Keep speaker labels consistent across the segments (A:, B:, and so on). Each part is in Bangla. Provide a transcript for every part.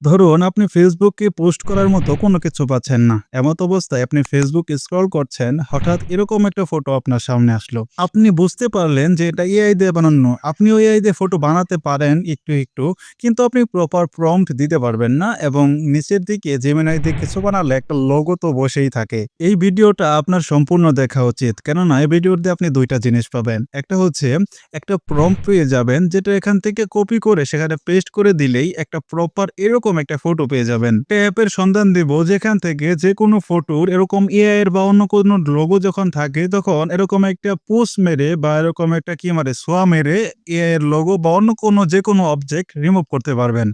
A: ধরুন আপনি ফেসবুকে পোস্ট করার মতো কোনো কিছু পাচ্ছেন না। এমত অবস্থায় আপনি ফেসবুক স্ক্রল করছেন, হঠাৎ এরকম একটা ফটো আপনার সামনে আসলো। আপনি বুঝতে পারলেন যে এটা এআই দিয়ে বানানো। আপনিও এআই দিয়ে ফটো বানাতে পারেন একটু, কিন্তু আপনি প্রপার প্রম্পট দিতে পারবেন না এবং নিচের দিকে জেমিনাই দিয়ে কিছু বানালে একটা লোগো তো বসেই থাকে। এই ভিডিওটা আপনার সম্পূর্ণ দেখা উচিত। কেননা এই ভিডিওতে আপনি ২ টা জিনিস পাবেন। একটা হচ্ছে একটা প্রম্পট পেয়ে যাবেন যেটা এখান থেকে কপি করে সেখানে পেস্ট করে দিলেই একটা প্রপার এরকম একটা ফটো পেয়ে যাবেন। একটা অ্যাপের সন্ধান দিব যেখান থেকে যেকোনো ফটোর এরকম এআই এর বা অন্য কোনো লোগো যখন থাকে তখন এরকম একটা পোস্ট মেরে বা এরকম একটা কি মারে ছোঁয়া মেরে এআই এর লোগো বা অন্য কোনো যেকোনো অবজেক্ট রিমুভ করতে পারবেন।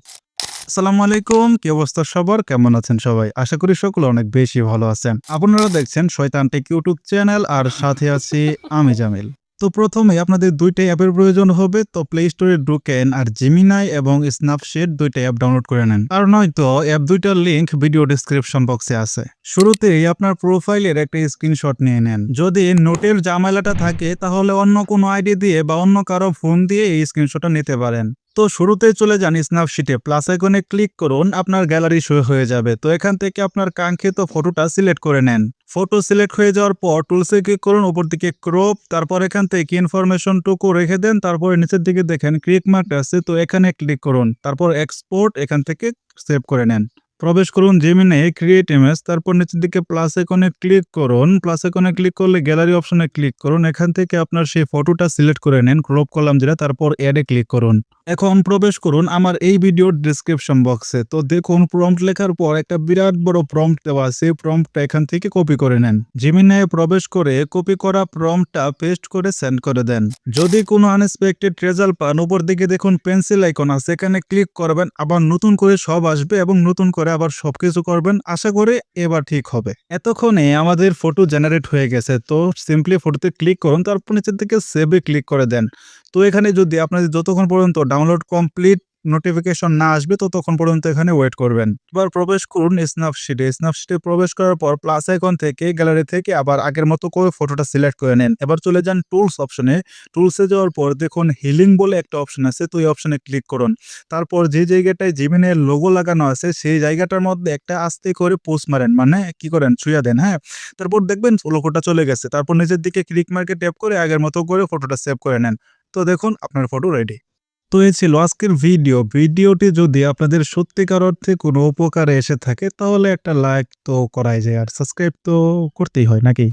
A: আসসালামু আলাইকুম। কি অবস্থা সবার? কেমন আছেন সবাই? আশা করি সকলে অনেক বেশি ভালো আছেন। আপনারা দেখছেন শয়তান টেক ইউটিউব চ্যানেল আর সাথে আছি আমি জামিল। তো প্রথমে আপনাদের ২ টা অ্যাপের প্রয়োজন হবে। তো প্লে স্টোরে ঢুকেন আর জেমিনাই এবং স্ন্যাপশীট ২ টা অ্যাপ ডাউনলোড করে নেন। আর নয়তো অ্যাপ ২ টার লিংক ভিডিও ডেসক্রিপশন বক্সে আছে। শুরুতেই আপনার প্রোফাইলের একটা স্ক্রিনশট নিয়ে নেন। যদি নোটের ঝামেলাটা থাকে তাহলে অন্য কোনো আইডি দিয়ে বা অন্য কারো ফোন দিয়ে এই স্ক্রিনশটটা নিতে পারেন। তো শুরুতেই চলে যান স্ন্যাপশীটে, প্লাস আইকনে ক্লিক করুন, আপনার গ্যালারি শো হয়ে যাবে। তো এখান থেকে আপনার কাঙ্ক্ষিত ফটোটা সিলেক্ট করে নেন। ফটো সিলেক্ট হয়ে যাওয়ার পর টুলসে ক্লিক করুন, উপর দিকে ক্রপ, তারপর এখান থেকে ইনফরমেশন টুকু রেখে দেন, তারপরে নিচের দিকে দেখেন ক্লিক মার্ক আছে, তো এখানে ক্লিক করুন, তারপর এক্সপোর্ট এখান থেকে সেভ করে নেন। প্রবেশ করুন জেমিনাই ক্রিয়েট ইমেজ, তারপর নিচের দিকে প্লাস আইকনে ক্লিক করুন। প্লাস আইকনে ক্লিক করলে গ্যালারি অপশনে ক্লিক করুন। এখান থেকে আপনার সেই ফটোটা সিলেক্ট করে নেন, ক্রপ করলাম যেটা, তারপর এড এ ক্লিক করুন। এখন প্রবেশ করুন আমার এই ভিডিওর ডেসক্রিপশন বক্সে। তো দেখুন প্রম্পট লেখার পর একটা বিরাট বড় প্রম্পট দেওয়া আছে। প্রম্পটটা এখান থেকে কপি করে নেন। জেমিনাই প্রবেশ করে কপি করা প্রম্পটটা পেস্ট করে সেন্ড করে দেন। যদি কোনো আনএক্সপেক্টেড রেজাল্ট পান, উপর দিকে দেখুন পেন্সিল আইকন আছে, এখানে ক্লিক করবেন, আবার নতুন করে সব আসবে এবং নতুন করে আবার সবকিছু করবেন। আশা করি এবার ঠিক হবে। এতক্ষণে আমাদের ফটো জেনারেট হয়ে গেছে। তো সিম্পলি ফটোতে ক্লিক করুন, তারপর নিচের দিকে সেভে ক্লিক করে দেন। তো এখানে যদি আপনাদের যতক্ষণ পর্যন্ত ডাউনলোড কমপ্লিট নোটিফিকেশন না আসবে ততক্ষণ পর্যন্ত এখানে ওয়েট করবেন। এবার প্রবেশ করুন স্ন্যাপশীটে। স্ন্যাপশীটে প্রবেশ করার পর প্লাস আইকন থেকে গ্যালারি থেকে আবার আগের মতো করে ফটোটা সিলেক্ট করে নেন। এবার চলে যান টুলস অপশনে। টুলসে যাওয়ার পর দেখুন হিলিং বলে একটা অপশন আছে, তো এই অপশনে ক্লিক করুন। তারপর যে জায়গাটায় জিমেইলের লোগো লাগানো আছে সেই জায়গাটার মধ্যে একটা আস্তে করে পোস্ট মারেন, মানে কি করেন ছুঁয়া দেন, হ্যাঁ? তারপর দেখবেন লোগোটা চলে গেছে। তারপর নিচের দিকে ক্লিক মার্কে ট্যাপ করে আগের মতো করে ফটোটা সেভ করে নেন। তো দেখুন আপনার ফটো রেডি। তো এই ছিল আজকের ভিডিও। ভিডিওটি যদি আপনাদের সত্যিকার অর্থে কোনো উপকারে এসে থাকে তাহলে একটা লাইক তো করাই যায় আর সাবস্ক্রাইব তো করতেই হয় নাকি?